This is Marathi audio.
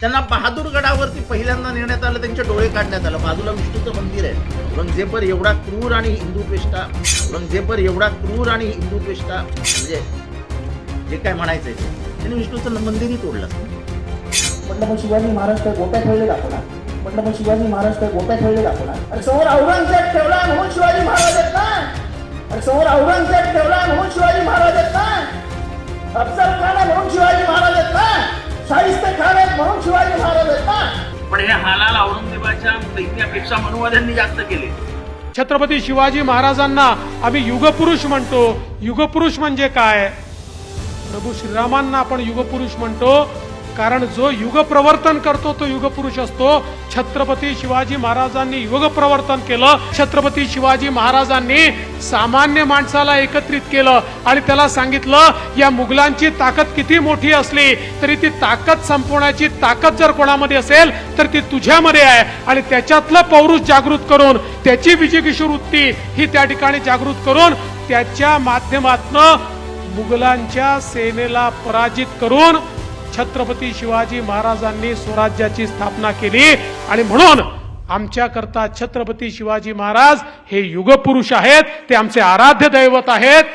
त्यांना बहादूरगडावरती पहिल्यांदा नेण्यात आलं, त्यांचे डोळे काढण्यात आलं. बाजूला विष्णूचं मंदिर आहे. औरंगजेबर एवढा क्रूर आणि हिंदुद्वेष्टा, औरंगजेबर एवढा क्रूर आणि हिंदुद्वेष्टा, म्हणजे जे काय म्हणायचंय ते, त्यांनी विष्णूचं मंदिरही तोडलं. म्हटलं मग शिवाजी महाराज काय गोट्या खेळले दाखवणार. म्हटलं मग शिवाजी महाराज काय गोट्या खेळले दाखवणार. आणि समोर औरंगजेब ठेवला म्हणून शिवाजी महाराज आहेत ना. आणि समोर औरंगजेब ठेवला म्हणून शिवाजी महाराज आहेत ना. अफजल खान आहे म्हणून शिवाजी महाराज आहेत ना. शाहिस्ते खान आहेत म्हणून शिवाजी महाराज आहेत ना. पण हे हालाल औरंगजेबाच्या सैन्यापेक्षा मनुवाद्यांनी जास्त केले. छत्रपती शिवाजी महाराजांना आम्ही युगपुरुष म्हणतो. युगपुरुष म्हणजे काय? प्रभू श्रीरामांना आपण युगपुरुष म्हणतो कारण जो युग प्रवर्तन करतो तो युगपुरुष असतो. छत्रपती शिवाजी महाराजांनी युग प्रवर्तन केलं. छत्रपती शिवाजी महाराजांनी सामान्य माणसाला एकत्रित केलं आणि त्याला सांगितलं, या मुघलांची ताकद किती मोठी असली तरी ती ताकद संपवण्याची ताकद जर कोणामध्ये असेल तर ती तुझ्यामध्ये आहे. आणि त्याच्यातलं पौरुष जागृत करून, त्याची विजयकिशोर वृत्ती ही त्या ठिकाणी जागृत करून, त्याच्या माध्यमातून मुघलांच्या सेनेला पराजित करून छत्रपती शिवाजी महाराजांनी स्वराज्याची स्थापना केली. आणि म्हणून आमच्या करता छत्रपती शिवाजी महाराज हे युगपुरुष आहेत. ते आमचे आराध्य दैवत आहेत.